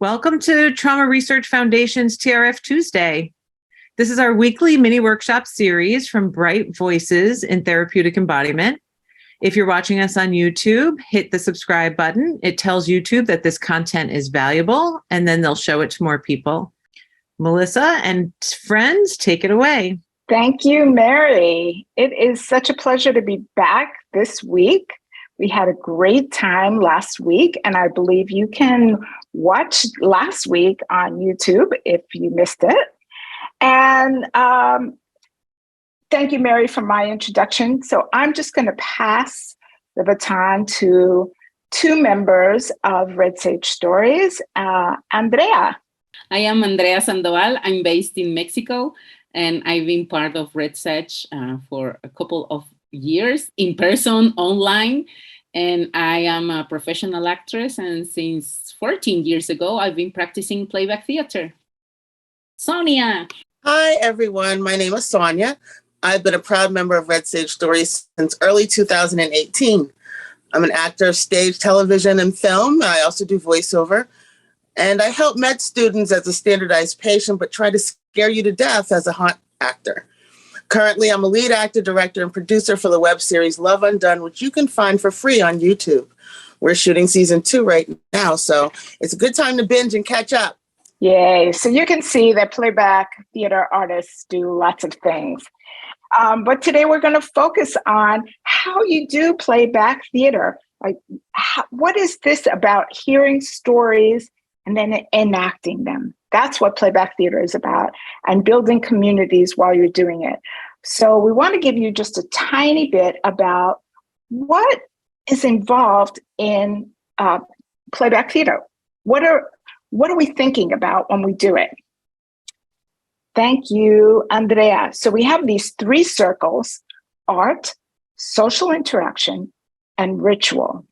Welcome to Trauma Research Foundation's TRF Tuesday. This is our weekly mini workshop series from Bright Voices in Therapeutic Embodiment. If you're watching us on YouTube, hit the subscribe button. It tells YouTube that this content is valuable, and then they'll show it to more people. Melissa and friends, take it away. Thank you, Mary. It is such a pleasure to be back this week. We had a great time last week, and I believe you can watch last week on YouTube if you missed it. And thank you, Mary, for my introduction. So I'm just going to pass the baton to two members of Red Sage Stories. Andrea. I am Andrea Sandoval. I'm based in Mexico, and I've been part of Red Sage for a couple of years, in person, online. And I am a professional actress, and since 14 years ago, I've been practicing Playback Theatre. Sonia. Hi, everyone. My name is Sonia. I've been a proud member of Red Sage Stories since early 2018. I'm an actor of stage, television, and film. I also do voiceover. And I help med students as a standardized patient, but try to scare you to death as a hot actor. Currently, I'm a lead actor, director, and producer for the web series Love Undone, which you can find for free on YouTube. We're shooting season 2 right now, so it's a good time to binge and catch up. Yay. So you can see that playback theater artists do lots of things. But today we're going to focus on how you do playback theater. Like, what is this about hearing stories and then enacting them? That's what playback theater is about, and building communities while you're doing it. So we want to give you just a tiny bit about what is involved in playback theater. What are we thinking about when we do it? Thank you, Andrea. So we have these 3 circles: art, social interaction, and ritual.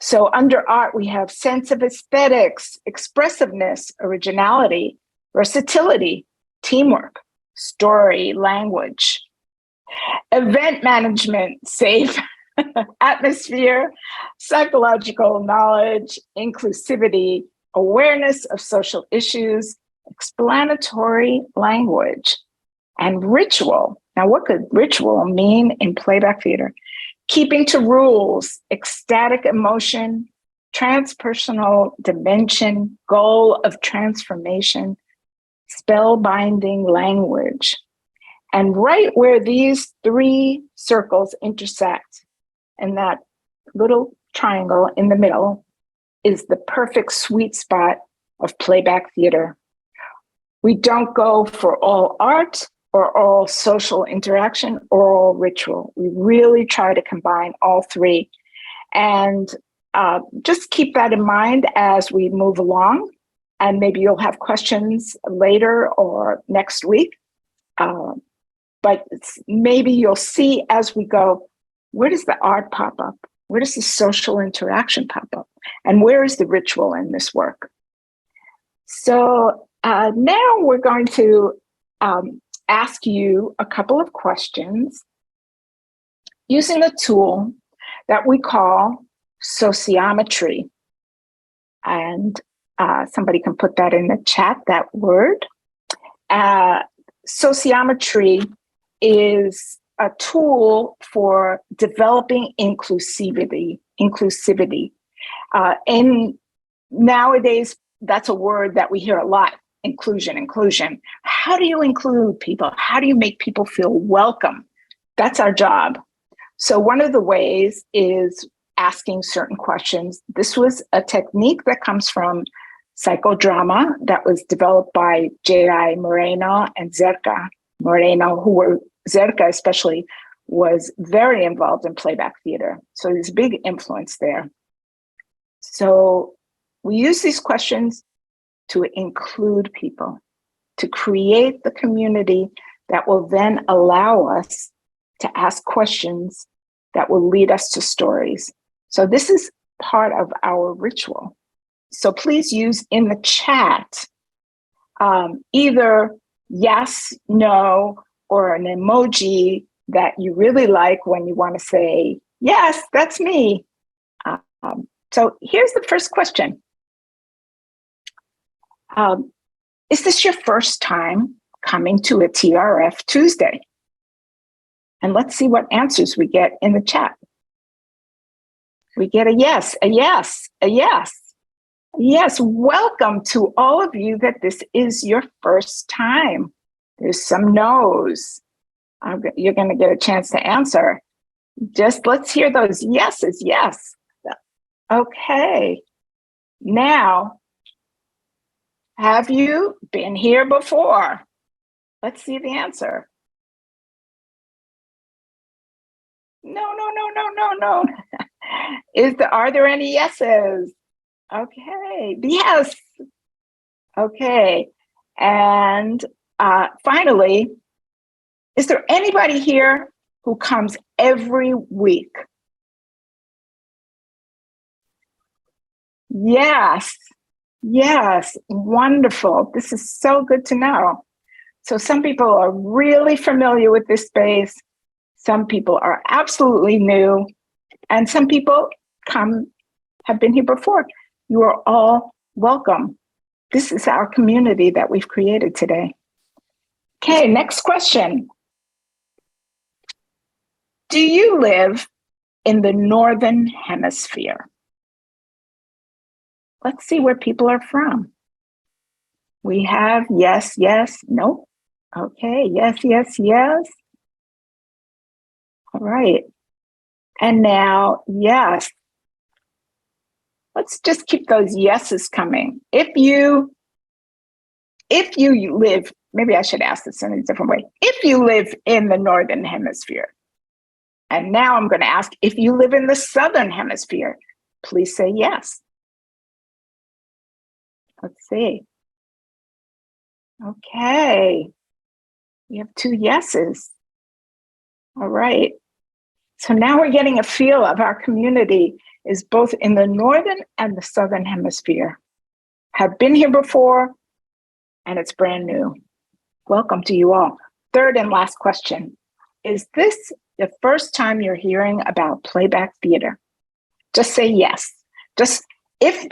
So under art, we have sense of aesthetics, expressiveness, originality, versatility, teamwork, story, language, event management, safe, atmosphere, psychological knowledge, inclusivity, awareness of social issues, explanatory language, and ritual. Now, what could ritual mean in playback theater? Keeping to rules, ecstatic emotion, transpersonal dimension, goal of transformation, spellbinding language. And right where these 3 circles intersect, in that little triangle in the middle, is the perfect sweet spot of playback theater. We don't go for all art or all social interaction or all ritual. We really try to combine all 3. And just keep that in mind as we move along. And maybe you'll have questions later or next week. But maybe you'll see as we go, where does the art pop up? Where does the social interaction pop up? And where is the ritual in this work? So now we're going to ask you a couple of questions using a tool that we call sociometry. And somebody can put that in the chat, that word. Sociometry is a tool for developing inclusivity. And nowadays, that's a word that we hear a lot. Inclusion. How do you include people? How do you make people feel welcome? That's our job. So one of the ways is asking certain questions. This was a technique that comes from psychodrama that was developed by J.I. Moreno and Zerka Moreno, Zerka especially was very involved in playback theater. So there's a big influence there. So we use these questions to include people, to create the community that will then allow us to ask questions that will lead us to stories. So this is part of our ritual. So please use in the chat either yes, no, or an emoji that you really like when you want to say, yes, that's me. So here's the first question. Is this your first time coming to a TRF Tuesday? And let's see what answers we get in the chat. We get a yes, a yes, a yes. Yes, welcome to all of you that this is your first time. There's some no's. You're going to get a chance to answer. Just let's hear those yeses. Yes. Okay. Now, have you been here before? Let's see the answer. No. Are there any yeses? Okay. Yes. Okay. And finally, is there anybody here who comes every week? Yes. Wonderful. This is so good to know. So some people are really familiar with this space. Some people are absolutely new. And some people have been here before. You are all welcome. This is our community that we've created today. Okay, next question. Do you live in the Northern Hemisphere? Let's see where people are from. We have yes, no. Okay, yes. All right. And now, yes. Let's just keep those yeses coming. If you live, maybe I should ask this in a different way. If you live in the Northern Hemisphere, and now I'm going to ask, if you live in the Southern Hemisphere, please say yes. Let's see. Okay. We have 2 yeses. All right. So now we're getting a feel of our community is both in the Northern and the Southern Hemisphere. Have been here before, and it's brand new. Welcome to you all. Third and last question. Is this the first time you're hearing about playback theater? Just say yes. Just if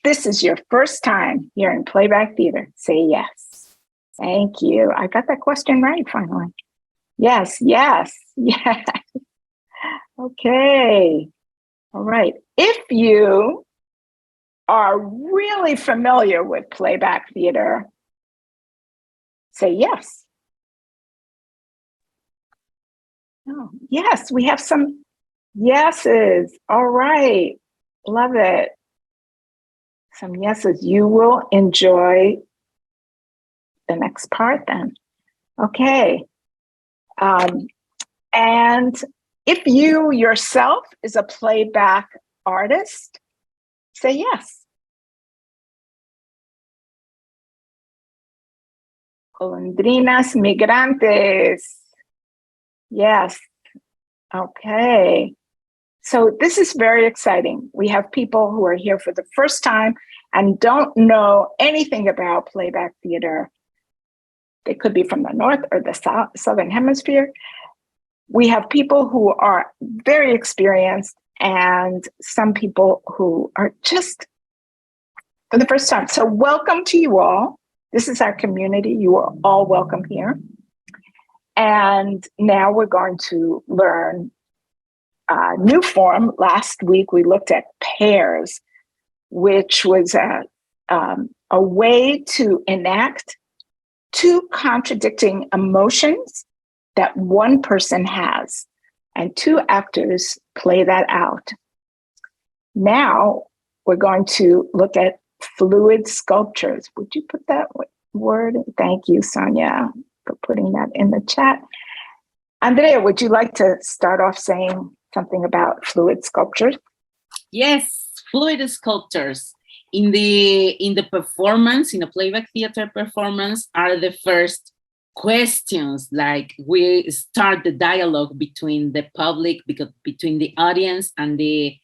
this is your first time hearing playback theater, say yes. Thank you. I got that question right finally. Yes. Okay. All right. If you are really familiar with playback theater, say yes. Oh, yes, we have some yeses. All right. Love it. Some yeses. You will enjoy the next part then. Okay. And if you yourself is a playback artist, say yes. Golondrinas migrantes. Yes. Okay. So this is very exciting. We have people who are here for the first time and don't know anything about playback theater. They could be from the North or the Southern Hemisphere. We have people who are very experienced and some people who are just for the first time. So welcome to you all. This is our community. You are all welcome here. And now we're going to learn a new form. Last week, we looked at pairs, which was a way to enact 2 contradicting emotions that one person has, and 2 actors play that out. Now we're going to look at fluid sculptures. Would you put that word? Thank you, Sonia, for putting that in the chat. Andrea, would you like to start off saying something about fluid sculptures? Yes, fluid sculptures in the performance, in a playback theater performance, are the first questions. Like we start the dialogue between the public, between the audience and the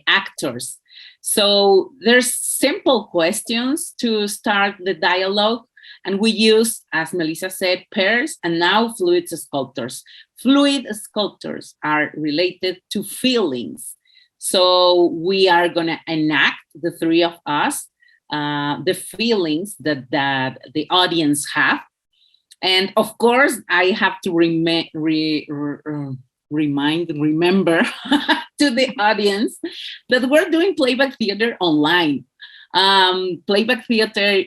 actors. So there's simple questions to start the dialogue. And we use, as Melissa said, pairs and now fluid sculptures. Fluid sculptures are related to feelings. So we are going to enact, the 3 of us, the feelings that the audience have. And of course, I have to remember to the audience that we're doing playback theater online. Playback theater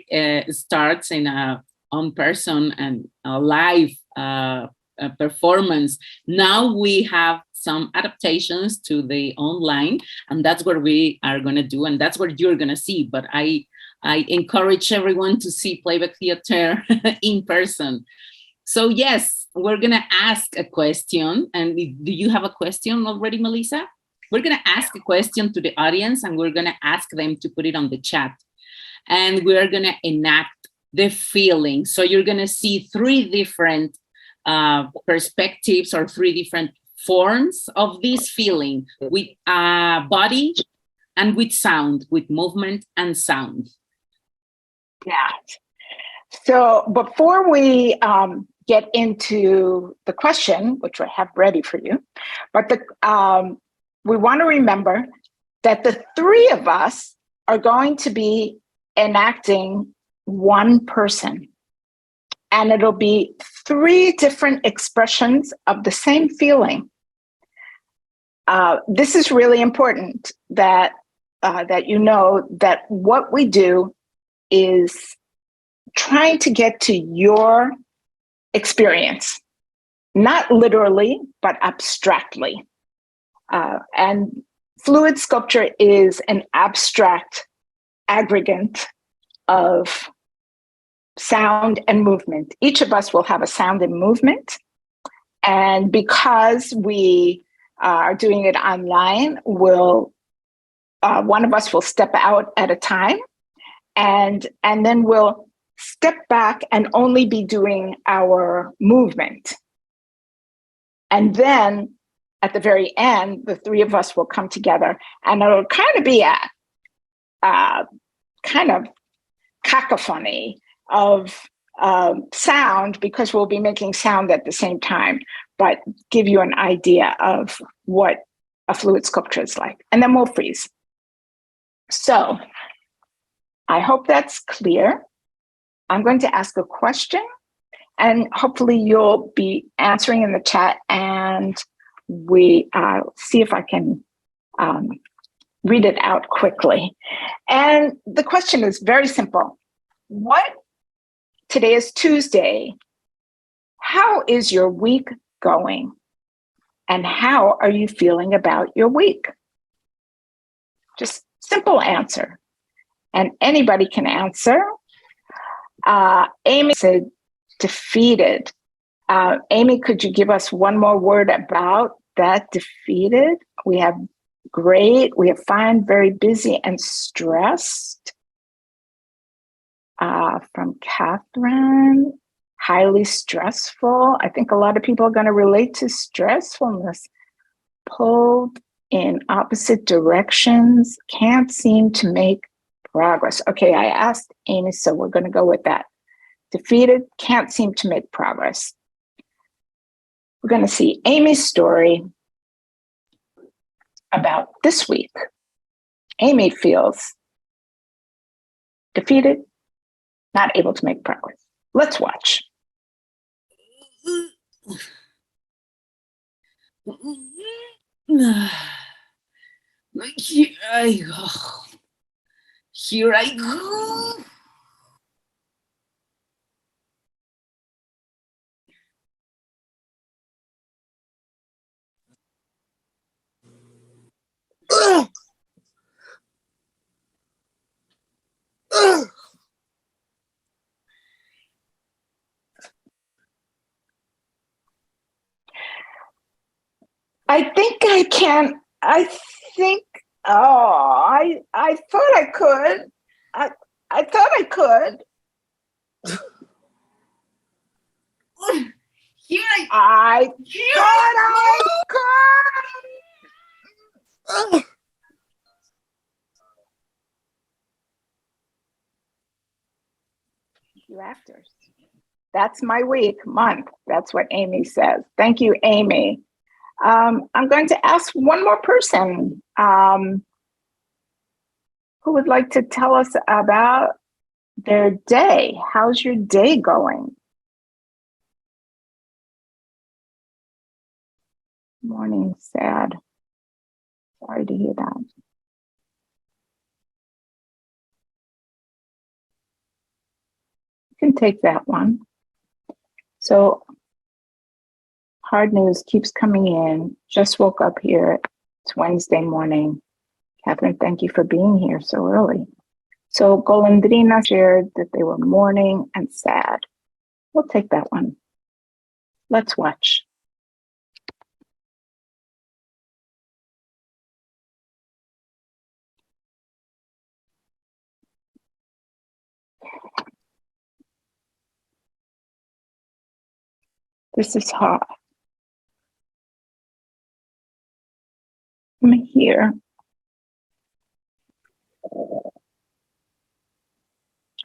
starts in a on-person and a live performance. Now we have some adaptations to the online, and that's what we are going to do, and that's what you're going to see. But I encourage everyone to see playback theater in person. So yes, we're going to ask a question. And do you have a question already, Melissa? We're going to ask a question to the audience, and we're going to ask them to put it on the chat. And we're going to enact the feeling. So you're going to see three different perspectives or three different forms of this feeling with body and with sound, with movement and sound. Yeah. So before we get into the question, which I have ready for you, but we want to remember that the three of us are going to be enacting one person. And it'll be three different expressions of the same feeling. This is really important that you know that what we do is trying to get to your experience, not literally, but abstractly. And fluid sculpture is an abstract aggregate of sound and movement. Each of us will have a sound and movement. And because we are doing it online, one of us will step out at a time, and then we'll step back and only be doing our movement. And then at the very end, the three of us will come together, and it'll kind of be a kind of cacophony of sound, because we'll be making sound at the same time, but give you an idea of what a fluid sculpture is like. And then we'll freeze. So I hope that's clear. I'm going to ask a question, and hopefully you'll be answering in the chat, and we see if I can read it out quickly. And the question is very simple. Today is Tuesday. How is your week going? And how are you feeling about your week? Just simple answer. And anybody can answer. Amy said defeated. Amy, could you give us one more word about that? Defeated. We have great, we have fine, very busy and stressed. From Catherine, highly stressful. I think a lot of people are going to relate to stressfulness. Pulled in opposite directions, can't seem to make progress. Okay, I asked Amy, so we're going to go with that. Defeated, can't seem to make progress. We're going to see Amy's story about this week. Amy feels defeated, not able to make progress. Let's watch. Here I go. Here I go. Ugh. Ugh. I think I can. I thought I could. I thought I could. Here I thought I could. Ugh. You actors. That's my week, month. That's what Amy says. Thank you, Amy. I'm going to ask one more person. Who who would like to tell us about their day? How's your day going? Morning, sad. Sorry to hear that. You can take that one. So, hard news keeps coming in. Just woke up here. It's Wednesday morning. Catherine, thank you for being here so early. So Golondrina shared that they were mourning and sad. We'll take that one. Let's watch. This is hard. I'm here.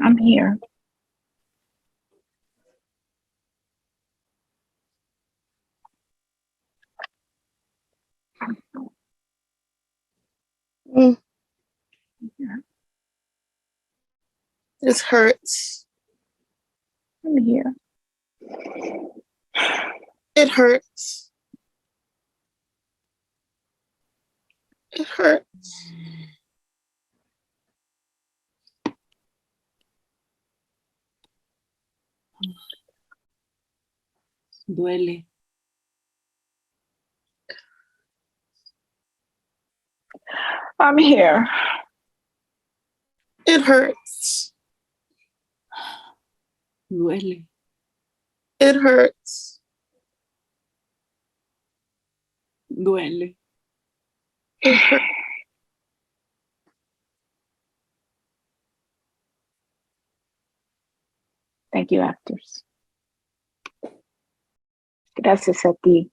I'm here. Mm. This hurts. I'm here. It hurts. It hurts. Duele. I'm here. It hurts. Duele. It hurts. Duele. It hurts. Thank you, actors. Gracias a ti.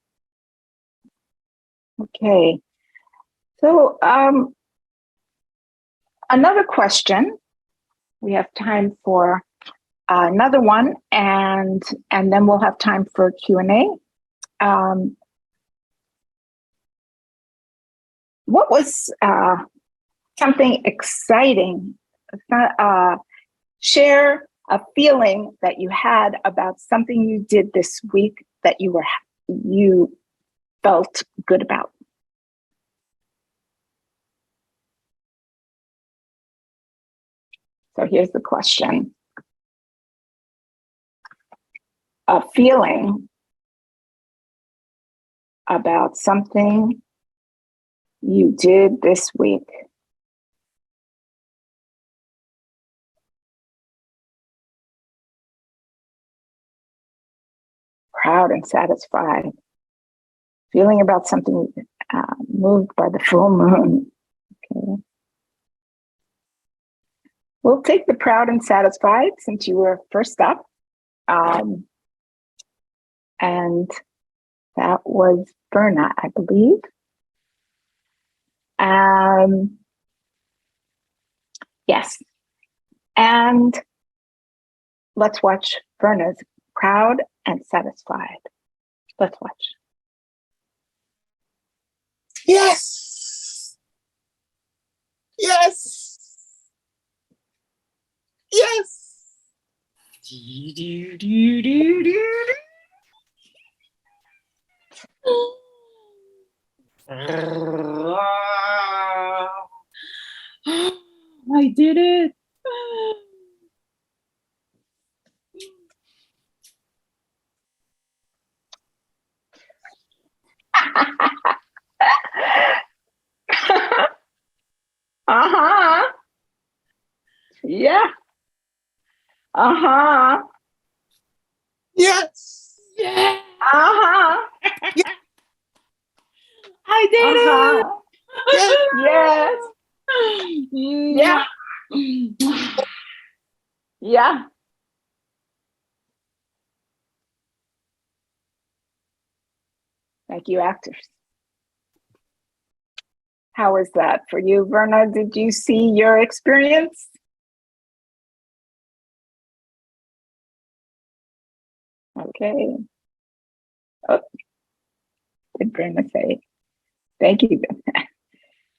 Okay. So, another question. We have time for another one, and then we'll have time for Q&A. What was something exciting? Share a feeling that you had about something you did this week that you felt good about. So here's the question. A feeling about something you did this week. Proud and satisfied. Feeling about something moved by the full moon. Okay. We'll take the proud and satisfied since you were first up. And that was Berna, I believe. Yes. And let's watch Berna's proud and satisfied. Let's watch. Yes. Yes. Yes. I did it. Uh-huh. Yeah. Uh-huh. Yes. Yeah. Uh-huh. I did Uh-huh. it. Yes. Yeah. Yeah. Thank you, actors. How was that for you, Verna? Did you see your experience? Okay. Oh, did Verna say? Thank you.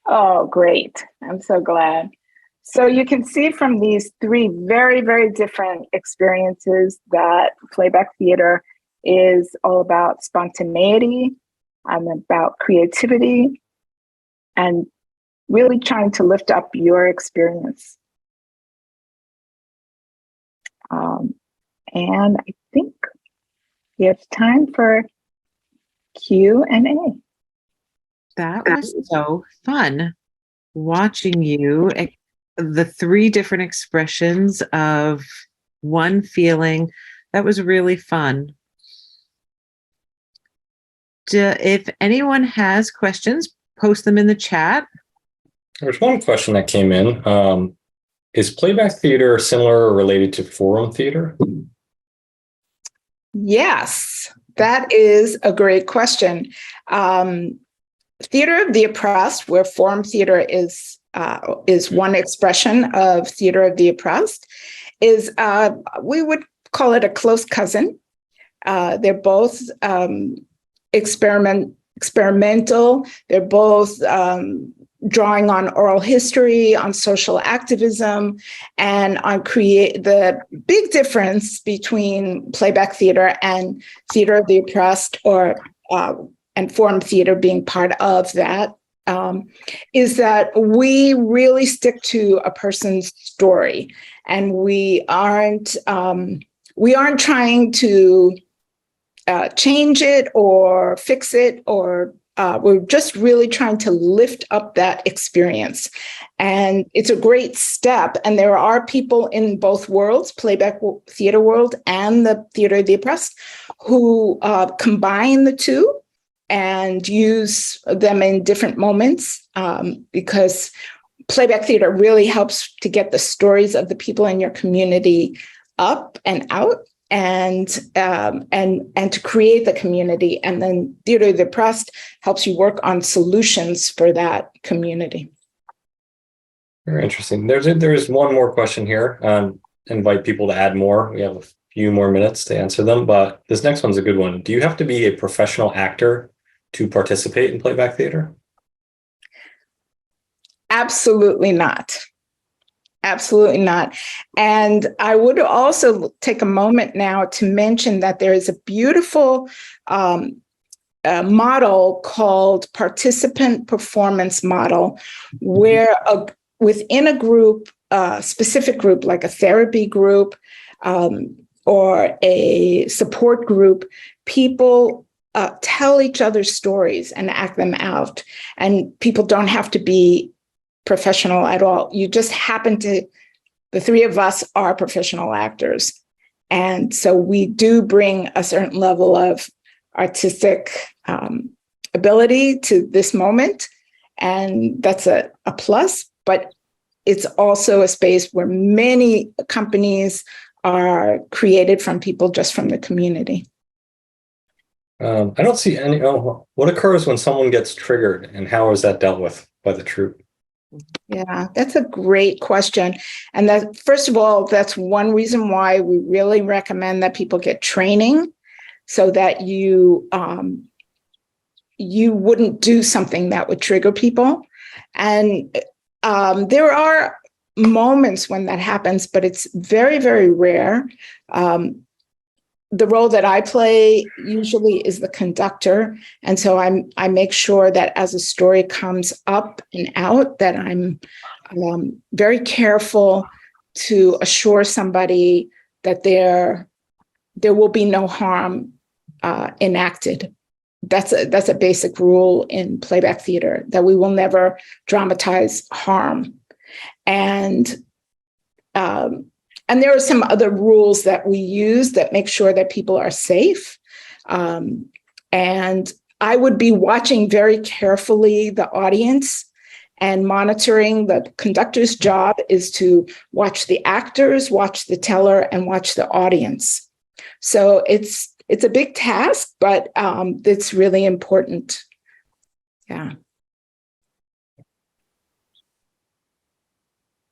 Oh, great. I'm so glad. So you can see from these three very, very different experiences that playback theater is all about spontaneity and about creativity and really trying to lift up your experience. And I think we have time for Q&A. That was so fun watching you, the three different expressions of one feeling. That was really fun. If anyone has questions, post them in the chat. There's one question that came in. Is playback theater similar or related to forum theater? Yes, that is a great question. Theater of the oppressed, where forum theater is one expression of theater of the oppressed, is we would call it a close cousin. They're both experimental. They're both drawing on oral history, on social activism, and on the big difference between playback theater and theater of the oppressed, and forum theater being part of that, is that we really stick to a person's story, and we aren't trying to change it or fix it, or we're just really trying to lift up that experience. And it's a great step. And there are people in both worlds, playback theater world and the theater of the oppressed, who combine the two and use them in different moments, because playback theater really helps to get the stories of the people in your community up and out, and to create the community. And then theater of the oppressed helps you work on solutions for that community. Very interesting. There's one more question here. Invite people to add more. We have a few more minutes to answer them, but this next one's a good one. Do you have to be a professional actor to participate in playback theater? Absolutely not. Absolutely not. And I would also take a moment now to mention that there is a beautiful model called participant performance model, where within a group, a specific group like a therapy group or a support group, people tell each other stories and act them out. And people don't have to be professional at all. You just happen to, the three of us are professional actors. And so we do bring a certain level of artistic ability to this moment. And that's a plus, but it's also a space where many companies are created from people just from the community. I don't see any. What occurs when someone gets triggered, and how is that dealt with by the troupe? Yeah, that's a great question. And that, first of all, that's one reason why we really recommend that people get training, so that you wouldn't do something that would trigger people. And there are moments when that happens, but it's very, very rare. The role that I play usually is the conductor. And so I make sure that as a story comes up and out, that I'm very careful to assure somebody that there will be no harm enacted. That's a basic rule in playback theater, that we will never dramatize harm. And there are some other rules that we use that make sure that people are safe. And I would be watching very carefully the audience and monitoring. The conductor's job is to watch the actors, watch the teller, and watch the audience. So it's a big task, but it's really important. Yeah.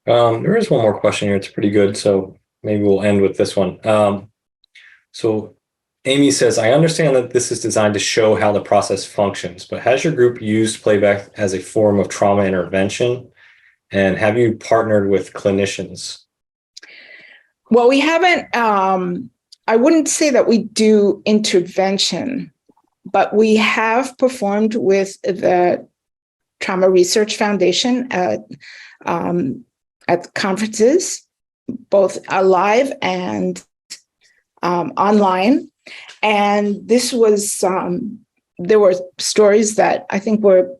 There is one more question here. It's pretty good, so maybe we'll end with this one. So Amy says, I understand that this is designed to show how the process functions, but has your group used playback as a form of trauma intervention? And have you partnered with clinicians? Well, we haven't, I wouldn't say that we do intervention, but we have performed with the Trauma Research Foundation at conferences, both live and online. And this was, there were stories that I think were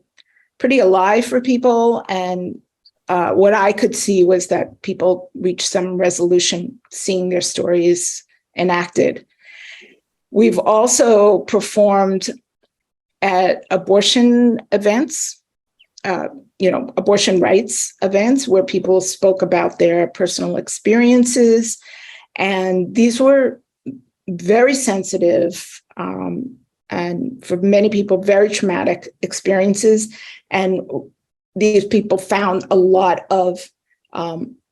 pretty alive for people. And what I could see was that people reached some resolution seeing their stories enacted. We've also performed at abortion events, abortion rights events where people spoke about their personal experiences. And these were very sensitive and for many people, very traumatic experiences. And these people found a lot of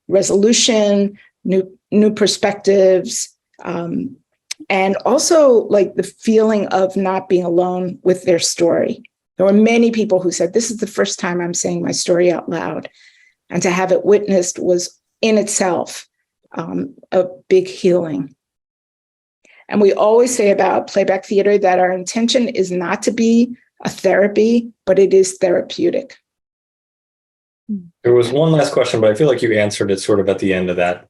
resolution, new perspectives, and also like the feeling of not being alone with their story. There were many people who said, this is the first time I'm saying my story out loud. And to have it witnessed was in itself a big healing. And we always say about playback theater that our intention is not to be a therapy, but it is therapeutic. There was one last question, but I feel like you answered it sort of at the end of that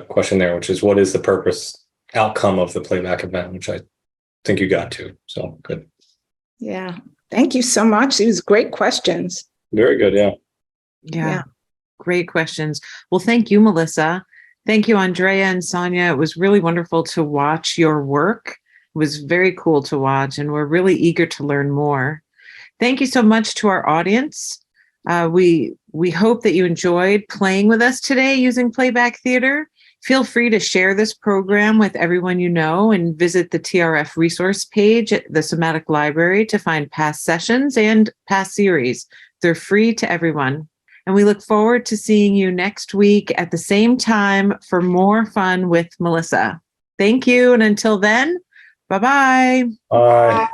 question there, which is what is the purpose outcome of the playback event, which I think you got to. So good. Yeah. Thank you so much. These great questions. Very good. Yeah. Great questions. Well, thank you, Melissa. Thank you, Andrea and Sonia. It was really wonderful to watch your work. It was very cool to watch, and we're really eager to learn more. Thank you so much to our audience. We hope that you enjoyed playing with us today using Playback Theatre. Feel free to share this program with everyone you know and visit the TRF resource page at the Somatic Library to find past sessions and past series. They're free to everyone. And we look forward to seeing you next week at the same time for more fun with Melissa. Thank you. And until then, bye-bye. Bye.